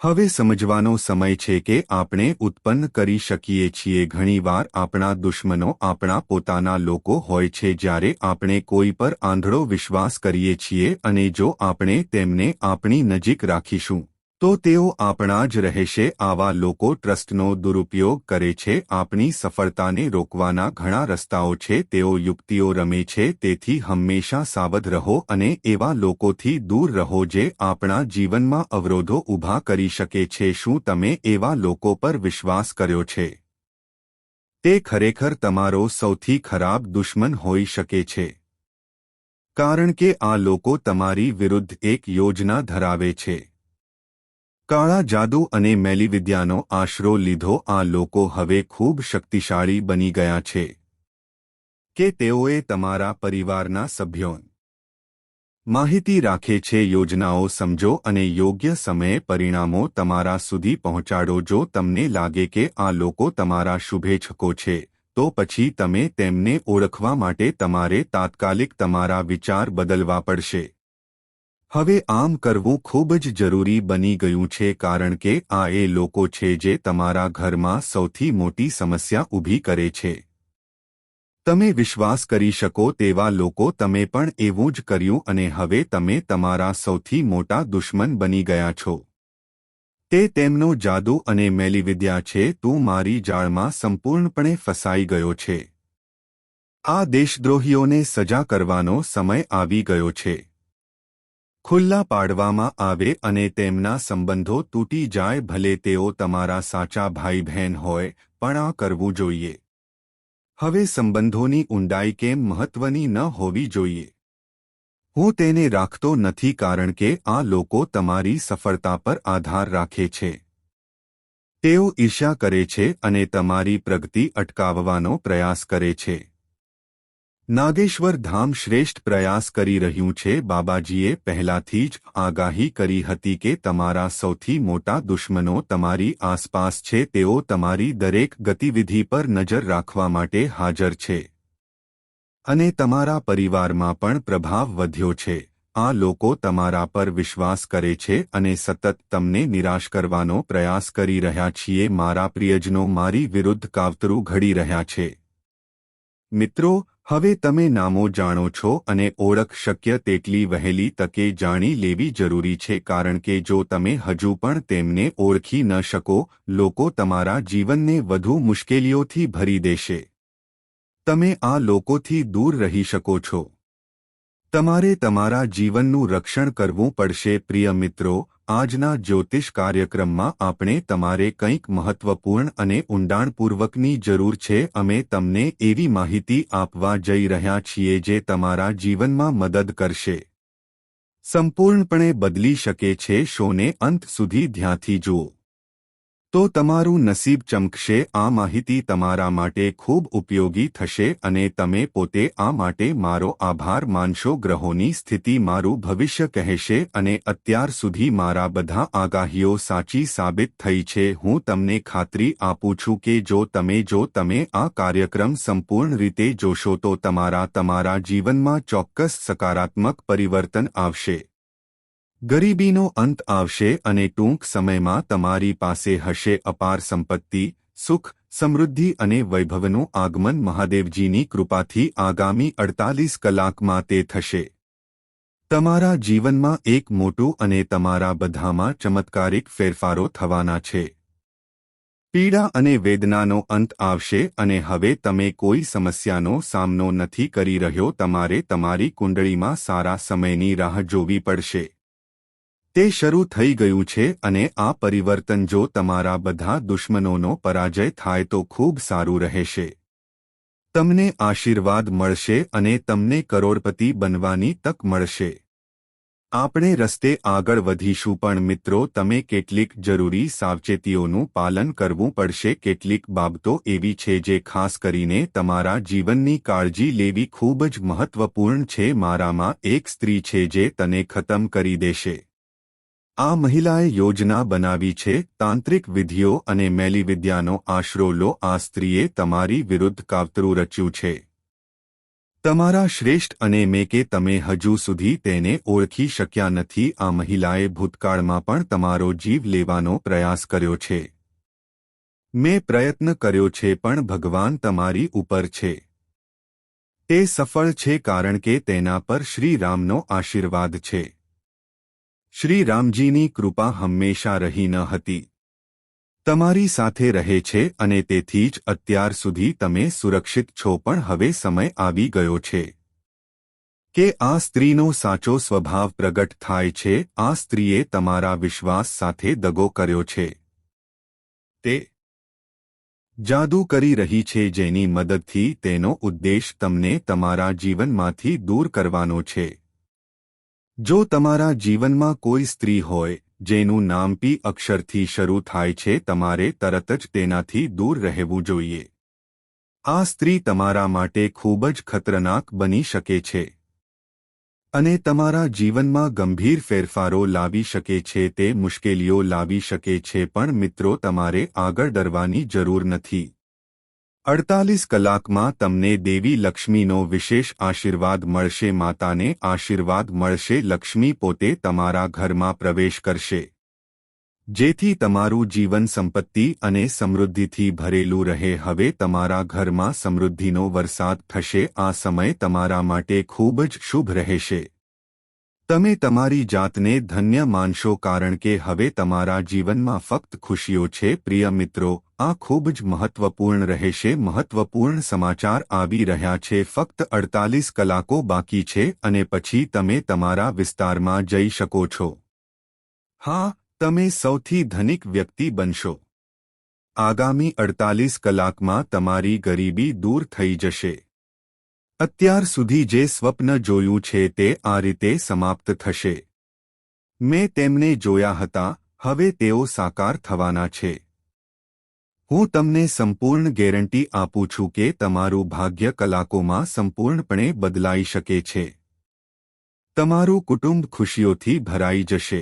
હવે સમજવાનો સમય છે કે આપણે ઉત્પન્ન કરી શકીએ છીએ. ઘણીવાર આપણા દુશ્મનો આપણા પોતાના લોકો હોય છે. જ્યારે આપણે કોઈ પર આંધળો વિશ્વાસ કરીએ છીએ અને જો આપણે તેમને આપણી નજીક રાખીશું તો તેઓ આપણા જ રહેશે. આવા લોકો ટ્રસ્ટનો દુરુપયોગ કરે છે. આપણી સફળતાને રોકવાના ઘણા રસ્તાઓ છે. તેઓ યુક્તિઓ રમે છે. તેથી હંમેશા સાવધ રહો અને એવા લોકોથી દૂર રહો જે આપણા જીવનમાં અવરોધો ઊભા કરી શકે છે. શું તમે એવા લોકો પર વિશ્વાસ કર્યો છે? તે ખરેખર તમારો સૌથી ખરાબ દુશ્મન હોઈ શકે છે, કારણ કે આ લોકો તમારી વિરુદ્ધ એક યોજના ધરાવે છે. કાળા જાદુ અને મેલીવિદ્યાનો આશરો લીધો. આ લોકો હવે ખૂબ શક્તિશાળી બની ગયા છે કે તેઓએ તમારા પરિવારના સભ્યોની માહિતી રાખે છે. યોજનાઓ સમજો અને યોગ્ય સમયે પરિણામો તમારા સુધી પહોંચાડો. જો તમને લાગે કે આ લોકો તમારા શુભેચ્છકો છે તો પછી તમે તેમને ઓળખવા માટે તમારે તાત્કાલિક તમારા વિચાર બદલવા પડશે. હવે આમ કરવું ખૂબ જ જરૂરી બની ગયું છે, કારણ કે આ એ લોકો છે જે તમારા ઘરમાં સૌથી મોટી સમસ્યા ઊભી કરે છે. તમે વિશ્વાસ કરી શકો તેવા લોકો તમે પણ એવું જ કર્યું અને હવે તમે તમારા સૌથી મોટા દુશ્મન બની ગયા છો. તે તેમનો જાદુ અને મેલીવિદ્યા છે. તું મારી જાળમાં સંપૂર્ણપણે ફસાઈ ગયો છે. આ દેશદ્રોહીઓને સજા કરવાનો સમય આવી ગયો છે. ખુલ્લા પાડવામાં આવે અને તેમના સંબંધો તૂટી જાય. ભલે તેઓ તમારા સાચા ભાઈ બહેન હોય, પણ આ કરવું જોઈએ. હવે સંબંધોની ઊંડાઈ કેમ મહત્વની ન હોવી જોઈએ? હું તેને રાખતો નથી કારણ કે આ લોકો તમારી સફળતા પર આધાર રાખે છે. તેઓ ઈર્ષ્યા કરે છે અને તમારી પ્રગતિ અટકાવવાનો પ્રયાસ કરે છે. નાગેશ્વર ધામ શ્રેષ્ઠ પ્રયાસ કરી રહ્યું છે. બાબાજીએ પહેલાથી જ આગાહી કરી હતી કે તમારા સૌથી મોટા દુશ્મનો તમારી આસપાસ છે. તેઓ તમારી દરેક ગતિવિધિ પર નજર રાખવા માટે હાજર છે અને તમારા પરિવારમાં પણ પ્રભાવ વધ્યો છે. આ લોકો તમારા પર વિશ્વાસ કરે છે અને સતત તમને નિરાશ કરવાનો પ્રયાસ કરી રહ્યા છીએ. મારા પ્રિયજનો મારી વિરુદ્ધ કાવતરું ઘડી રહ્યા છે. મિત્રો, હવે તમે નામો જાણો છો અને ઓળખ શક્ય તેટલી વહેલી તકે જાણી લેવી જરૂરી છે, કારણ કે જો તમે હજુ પણ તેમને ઓળખી ન શકો, લોકો તમારા જીવનને વધુ મુશ્કેલીઓથી ભરી દેશે. તમે આ લોકોથી દૂર રહી શકો છો. તમારે તમારા જીવનનું રક્ષણ કરવું પડશે. પ્રિય મિત્રો, આજના જ્યોતિષ કાર્યક્રમમાં આપણે તમારે કંઈક મહત્વપૂર્ણ અને ઊંડાણપૂર્વકની જરૂર છે. અમે તમને એવી માહિતી આપવા જઈ રહ્યા છીએ જે તમારા જીવનમાં મદદ કરશે. સંપૂર્ણપણે બદલી શકે છે. શોને અંત સુધી ધ્યાનથી જુઓ તો તમારું નસીબ ચમકશે. આ માહિતી તમારા માટે ખૂબ ઉપયોગી થશે અને તમે પોતે આ માટે મારો આભાર માનશો. ગ્રહોની સ્થિતિ મારું ભવિષ્ય કહેશે અને અત્યાર સુધી મારા બધા આગાહીઓ સાચી સાબિત થઈ છે. હું તમને ખાતરી આપું છું કે જો તમે આ કાર્યક્રમ સંપૂર્ણ રીતે જોશો તો તમારા જીવનમાં ચોક્કસ સકારાત્મક પરિવર્તન આવશે. ગરીબીનો અંત આવશે અને ટૂંક સમયમાં તમારી પાસે હશે અપાર સંપત્તિ, સુખ, સમૃદ્ધિ અને વૈભવનું આગમન. મહાદેવજીની કૃપાથી આગામી 48 કલાકમાં તે થશે. તમારા જીવનમાં એક મોટું અને તમારા બધામાં ચમત્કારિક ફેરફારો થવાના છે. પીડા અને વેદનાનો અંત આવશે અને હવે તમે કોઈ સમસ્યાનો સામનો નથી કરી રહ્યો. તમારે તમારી કુંડળીમાં સારા સમયની રાહ જોવી પડશે. તે શરૂ થઈ ગયું છે અને આ પરિવર્તન જો તમારા બધા દુશ્મનોનો પરાજય થાય તો ખૂબ સારું રહેશે. તમને આશીર્વાદ મળશે અને તમને કરોડપતિ બનવાની તક મળશે. આપણે રસ્તે આગળ વધીશું પણ મિત્રો તમે કેટલીક જરૂરી સાવચેતીઓનું પાલન કરવું પડશે. કેટલીક બાબતો એવી છે જે ખાસ કરીને તમારા જીવનની કાળજી લેવી ખૂબ જ મહત્વપૂર્ણ છે. મારામાં એક સ્ત્રી છે જે તને ખતમ કરી દેશે. આ મહિલાએ યોજના બનાવી છે. તાંત્રિક વિધિઓ અને મેલીવિદ્યાનો આશરો લો. આ સ્ત્રીએ તમારી વિરુદ્ધ કાવતરું રચ્યું છે. તમારા શ્રેષ્ઠ અને મેં કે તમે હજુ સુધી તેને ઓળખી શક્યા નથી. આ મહિલાએ ભૂતકાળમાં પણ તમારો જીવ લેવાનો પ્રયાસ કર્યો છે. મેં પ્રયત્ન કર્યો છે પણ ભગવાન તમારી ઉપર છે. તે સફળ છે કારણ કે તેના પર શ્રી રામનો આશીર્વાદ છે. શ્રી રામજીની કૃપા હંમેશા રહી ન હતી. તમારી સાથે રહે છે અને તેથી જ અત્યાર સુધી તમે સુરક્ષિત છો. પણ હવે સમય આવી ગયો છે કે આ સ્ત્રીનો સાચો સ્વભાવ પ્રગટ થાય છે. આ સ્ત્રીએ તમારા વિશ્વાસ સાથે દગો કર્યો છે. તે જાદુ કરી રહી છે જેની મદદથી તેનો ઉદ્દેશ તમને તમારા જીવનમાંથી દૂર કરવાનો છે. જો તમારા જીવનમાં કોઈ સ્ત્રી હોય જેનું નામ પી અક્ષરથી શરૂ થાય છે તમારે તરત જ તેનાથી દૂર રહેવું જોઈએ. આ સ્ત્રી તમારા માટે ખૂબ જ ખતરનાક બની શકે છે અને તમારા જીવનમાં ગંભીર ફેરફારો લાવી શકે છે. તે મુશ્કેલીઓ લાવી શકે છે પણ મિત્રો તમારે આગળ ડરવાની જરૂર નથી. 48 કલાકમાં તમને દેવી લક્ષ્મીનો વિશેષ આશીર્વાદ મળશે. માતાને આશીર્વાદ મળશે. લક્ષ્મી પોતે તમારા ઘરમાં પ્રવેશ કરશે જેથી તમારું જીવન સંપત્તિ અને સમૃદ્ધિથી ભરેલું રહે. હવે તમારા ઘરમાં સમૃદ્ધિનો વરસાદ થશે. આ સમય તમારા માટે ખૂબ જ શુભ રહેશે. તમે તમારી જાતને ધન્ય માનશો કારણ કે હવે તમારા જીવનમાં ફક્ત ખુશીઓ છે. પ્રિય મિત્રો, આ ખૂબ જ મહત્વપૂર્ણ રહેશે. મહત્વપૂર્ણ સમાચાર આવી રહ્યા છે. ફક્ત 48 કલાકો બાકી છે અને પછી તમે તમારા વિસ્તારમાં જઈ શકો છો. હા, તમે સૌથી ધનિક વ્યક્તિ બનશો. આગામી 48 કલાકમાં તમારી ગરીબી દૂર થઈ જશે. અત્યાર સુધી જે સ્વપ્ન જોયું છે તે આ રીતે સમાપ્ત થશે. મેં તેમને જોયા હતા, હવે તેઓ સાકાર થવાના છે. હું તમને સંપૂર્ણ ગેરંટી આપું છું કે તમારું ભાગ્ય કલાકોમાં સંપૂર્ણપણે બદલાઈ શકે છે. તમારું કુટુંબ ખુશીઓથી ભરાઈ જશે.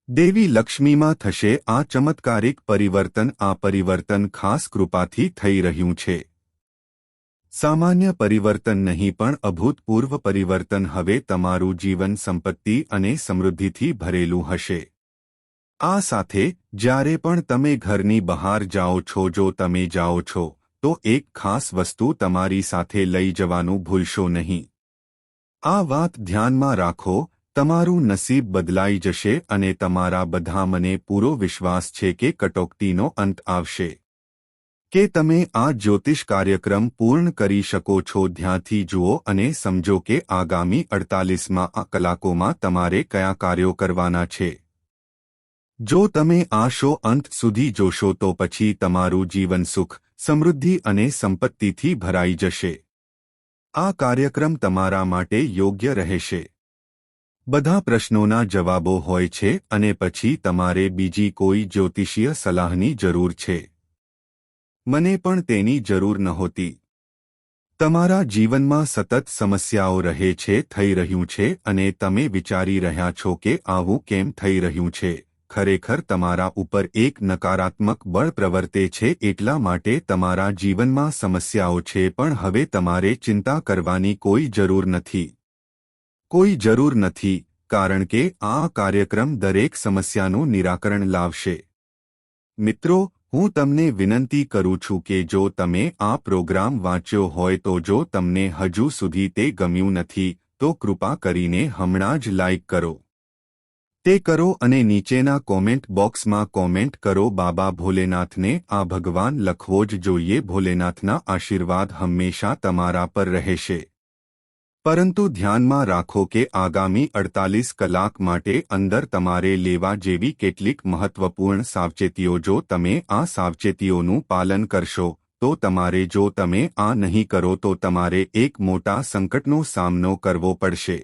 દેવી લક્ષ્મીમાં થશે આ ચમત્કારિક પરિવર્તન. આ પરિવર્તન ખાસ કૃપાથી થઈ રહ્યું છે. સામાન્ય પરિવર્તન નહીં પણ અભૂતપૂર્વ પરિવર્તન. હવે તમારું જીવન સંપત્તિ અને સમૃદ્ધિથી ભરેલું હશે. આ સાથે જ્યારે પણ તમે ઘરની બહાર જાઓ છો, જો તમે જાઓ છો તો એક ખાસ વસ્તુ તમારી સાથે લઈ જવાનું ભૂલશો નહીં. આ વાત ધ્યાનમાં રાખો. તમારું નસીબ બદલાઈ જશે અને તમારા બધા મને પૂરો વિશ્વાસ છે કે કટોકટીનો અંત આવશે. કે તમે આ જ્યોતિષ કાર્યક્રમ પૂર્ણ કરી શકો છો. ધ્યાનથી જુઓ અને સમજો કે આગામી 48 કલાકોમાં તમારે કયા કાર્યો કરવાના છે. જો તમે આ શો અંત સુધી જોશો તો પછી તમારું જીવન સુખ, સમૃદ્ધિ અને સંપત્તિથી ભરાઈ જશે. આ કાર્યક્રમ તમારા માટે યોગ્ય રહેશે. બધા પ્રશ્નોના જવાબો હોય છે અને પછી તમારે બીજી કોઈ જ્યોતિષીય સલાહની જરૂર છે. મને પણ તેની જરૂર નહોતી. તમારા જીવનમાં સતત સમસ્યાઓ રહે છે, થઈ રહ્યું છે અને તમે વિચારી રહ્યા છો કે આવું કેમ થઈ રહ્યું છે. ખરેખર તમારા ઉપર એક નકારાત્મક બળ પ્રવર્તે છે, એટલા માટે તમારા જીવનમાં સમસ્યાઓ છે, પણ હવે તમારે ચિંતા કરવાની કોઈ જરૂર નથી. કોઈ જરૂર નથી, કારણ કે આ કાર્યક્રમ દરેક સમસ્યાનું નિરાકરણ લાવશે. મિત્રો, હું તમને વિનંતી કરું છું કે જો તમે આ પ્રોગ્રામ વાંચ્યો હોય તો જો તમને હજુ સુધી તે ગમ્યું નથી તો કૃપા કરીને હમણાં જ લાઇક કરો. તે કરો અને નીચેના કોમેન્ટ બોક્સમાં કોમેન્ટ કરો, બાબા ભોલેનાથને આ ભગવાન લખવો જ જોઈએ. ભોલેનાથના આશીર્વાદ હંમેશા તમારા પર રહેશે. પરંતુ ધ્યાનમાં રાખો કે આગામી 48 કલાક માટે અંદર તમારે લેવા જેવી કેટલીક મહત્વપૂર્ણ સાવચેતીઓ. જો તમે આ સાવચેતીઓનું પાલન કરશો તો તમારે, જો તમે આ નહીં કરો તો તમારે એક મોટા સંકટનો સામનો કરવો પડશે.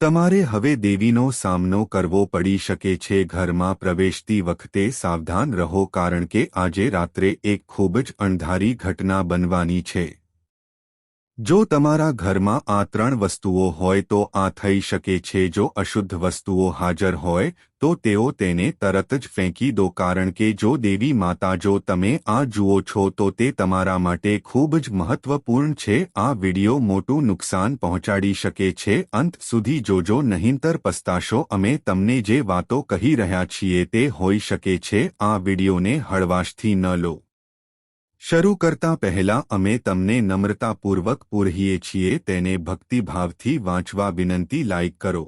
તમારે હવે દેવીનો સામનો કરવો પડી શકે છે. ઘરમાં પ્રવેશતી વખતે સાવધાન રહો, કારણ કે આજે રાત્રે એક ખૂબ જ અણધારી ઘટના બનવાની છે. જો તમારા ઘરમાં આ 3 વસ્તુઓ હોય તો આ થઈ શકે છે. જો અશુદ્ધ વસ્તુઓ હાજર હોય તો તેઓ તેને તરત જ ફેંકી દો, કારણ કે જો દેવી માતા, જો તમે આ જુઓ છો તો તે તમારા માટે ખૂબ જ મહત્વપૂર્ણ છે. આ વિડિયો મોટું નુકસાન પહોંચાડી શકે છે. અંત સુધી જોજો, નહીંતર પસ્તાશો. અમે તમને જે વાતો કહી રહ્યા છીએ તે હોઈ શકે છે. આ વિડિયોને હળવાશથી ન લો. શરૂ કરતા પહેલા અમે તમને નમ્રતાપૂર્વક પૂછીએ છીએ તેને ભક્તિભાવથી વાંચવા વિનંતી. લાઇક કરો,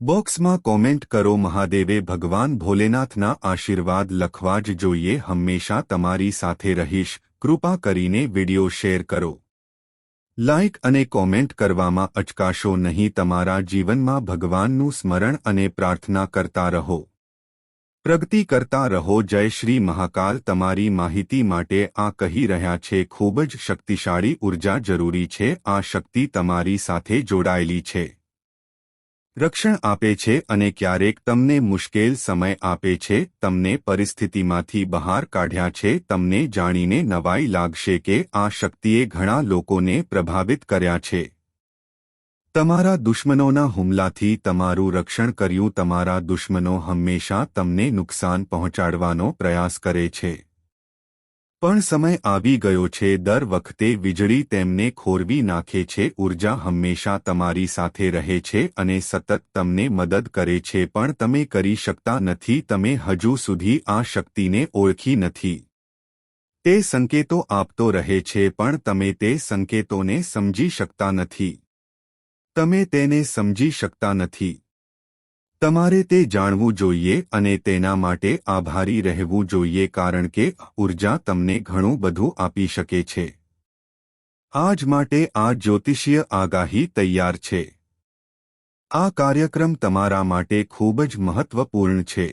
બોક્સમાં કોમેન્ટ કરો, મહાદેવે ભગવાન ભોલેનાથના આશીર્વાદ લખવા જ જોઈએ. હંમેશા તમારી સાથે રહીશ. કૃપા કરીને વિડિયો શેર કરો. લાઇક અને કોમેન્ટ કરવામાં અચકાશો નહીં. તમારા જીવનમાં ભગવાનનું સ્મરણ અને પ્રાર્થના કરતા રહો. પ્રગતિ કરતા રહો. જય શ્રી મહાકાલ. તમારી માહિતી માટે આ કહી રહ્યા છે, ખૂબ જ શક્તિશાળી ઉર્જા જરૂરી છે. આ શક્તિ તમારી સાથે જોડાયેલી છે, રક્ષણ આપે છે અને ક્યારેક તમને મુશ્કેલ સમય આપે છે. તમને પરિસ્થિતિમાંથી બહાર કાઢ્યા છે. તમને જાણીને નવાઈ લાગશે કે આ શક્તિએ ઘણા લોકોને પ્રભાવિત કર્યા છે. તમારા દુશ્મનોના હુમલાથી તમારું રક્ષણ કર્યું. તમારા દુશ્મનો હંમેશા તમને નુકસાન પહોંચાડવાનો પ્રયાસ કરે છે, પણ સમય આવી ગયો છે. દર વખતે વીજળી તેમને ખોરવી નાખે છે. ઉર્જા હંમેશા તમારી સાથે રહે છે અને સતત તમને મદદ કરે છે, પણ તમે કરી શકતા નથી. તમે હજુ સુધી આ શક્તિને ઓળખી નથી. તે સંકેતો આપતો રહે છે, પણ તમે તે સંકેતોને સમજી શકતા નથી. તમે તેને સમજી શકતા નથી. તમારે તે જાણવું જોઈએ અને તેના માટે આભારી રહેવું જોઈએ, કારણ કે ઉર્જા તમને ઘણું બધું આપી શકે છે. આજ માટે આ જ્યોતિષીય આગાહી તૈયાર છે. આ કાર્યક્રમ તમારા માટે ખૂબ જ મહત્વપૂર્ણ છે.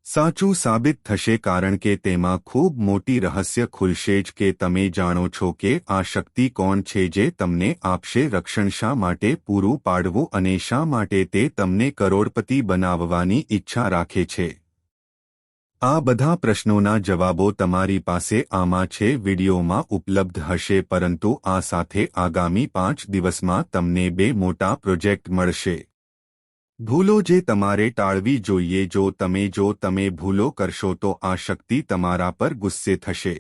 સાચું સાબિત થશે, કારણ કે તેમાં ખૂબ મોટી રહસ્ય ખુલશે જ કે તમે જાણો છો કે આ શક્તિ કોણ છે જે તમને આપશે રક્ષણ. શા માટે પૂરું પાડવું અને શા માટે તે તમને કરોડપતિ બનાવવાની ઈચ્છા રાખે છે? આ બધા પ્રશ્નોના જવાબો તમારી પાસે આમાં છે, વિડીયોમાં ઉપલબ્ધ હશે. પરંતુ આ સાથે આગામી 5 દિવસમાં તમને 2 મોટા પ્રોજેક્ટ મળશે. ભૂલો જે તમારે ટાળવી જોઈએ. જો તમે ભૂલો કરશો તો આ શક્તિ તમારા પર ગુસ્સે થશે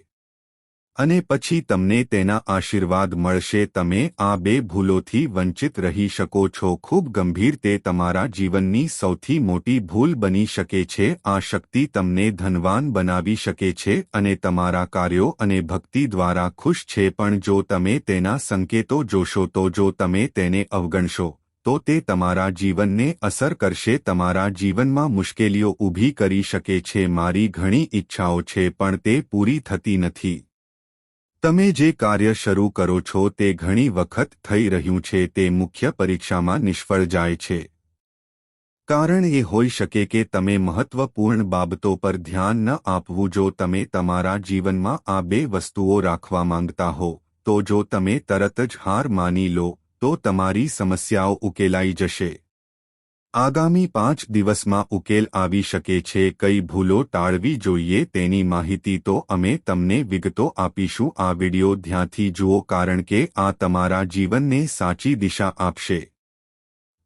અને પછી તમને તેના આશીર્વાદ મળશે. તમે આ 2 ભૂલોથી વંચિત રહી શકો છો. ખૂબ ગંભીર, તે તમારા જીવનની સૌથી મોટી ભૂલ બની શકે છે. આ શક્તિ તમને ધનવાન બનાવી શકે છે અને તમારા કાર્યો અને ભક્તિ દ્વારા ખુશ છે, પણ જો તમે તેના સંકેતો જોશો તો જો તમે તેને અવગણશો તો તે તમારા જીવનને અસર કરશે. તમારા જીવનમાં મુશ્કેલીઓ ઊભી કરી શકે છે. મારી ઘણી ઈચ્છાઓ છે પણ તે પૂરી થતી નથી. તમે જે કાર્ય શરૂ કરો છો તે ઘણી વખત થઈ રહ્યું છે તે મુખ્ય પરીક્ષામાં નિષ્ફળ જાય છે. કારણ એ હોઈ શકે કે તમે મહત્વપૂર્ણ બાબતો પર ધ્યાન ન આપવું. જો તમે તમારા જીવનમાં આ 2 વસ્તુઓ રાખવા માંગતા હો તો જો તમે તરત જ હાર માની લો તો તમારી સમસ્યાઓ ઉકેલાઈ જશે। આગામી 5 દિવસમાં ઉકેલ આવી શકે છે। કઈ ભૂલો ટાળવી જોઈએ તેની માહિતી તો અમે તમને વિગતો આપીશું। આ વિડિયો ધ્યાનથી જુઓ કારણ કે આ તમારા જીવનને સાચી દિશા આપશે।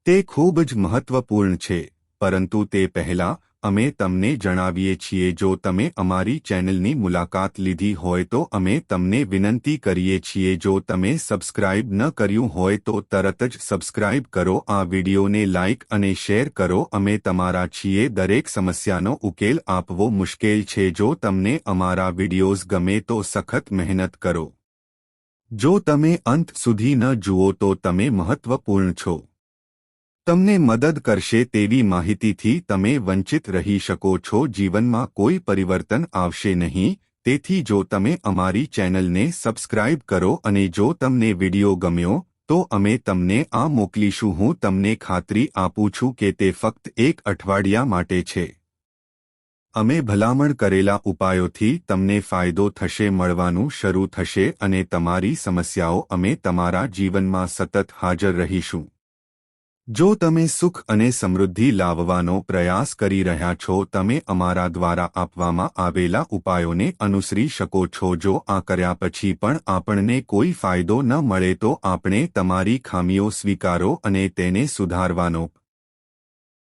તે ખૂબ જ મહત્વપૂર્ણ છે, પરંતુ તે પહેલાં અમે તમને જણાવીએ છીએ જો તમે અમારી ચેનલની મુલાકાત લીધી હોય તો અમે તમને વિનંતી કરીએ છીએ જો તમે સબસ્ક્રાઇબ ન કર્યું હોય તો તરત જ સબસ્ક્રાઇબ કરો। આ વિડિયોને લાઇક અને શેર કરો। અમે તમારા છીએ। દરેક સમસ્યાનો ઉકેલ આપવો મુશ્કેલ છે। જો તમને અમારા વિડિયોઝ ગમે તો સખત મહેનત કરો। જો તમે અંત સુધી ન જુઓ તો તમે મહત્વપૂર્ણ છો। તમને મદદ કરશે તેવી માહિતીથી તમે વંચિત રહી શકો છો। જીવનમાં કોઈ પરિવર્તન આવશે નહીં। તેથી જો તમે અમારી ચેનલને સબસ્ક્રાઇબ કરો અને જો તમને વિડિયો ગમ્યો તો અમે તમને આ મોકલીશું। હું તમને ખાતરી આપું છું કે તે ફક્ત 1 અઠવાડિયા માટે છે। અમે ભલામણ કરેલા ઉપાયોથી તમને ફાયદો થશે, મળવાનું શરૂ થશે અને તમારી સમસ્યાઓ અમે તમારા જીવનમાં સતત હાજર રહીશું। જો તમે સુખ અને સમૃદ્ધિ લાવવાનો પ્રયાસ કરી રહ્યા છો તમે અમારા દ્વારા આપવામાં આવેલા ઉપાયોને અનુસરી શકો છો। જો આ કર્યા પછી પણ આપણને કોઈ ફાયદો ન મળે તો આપણે તમારી ખામીઓ સ્વીકારો અને તેને સુધારવાનો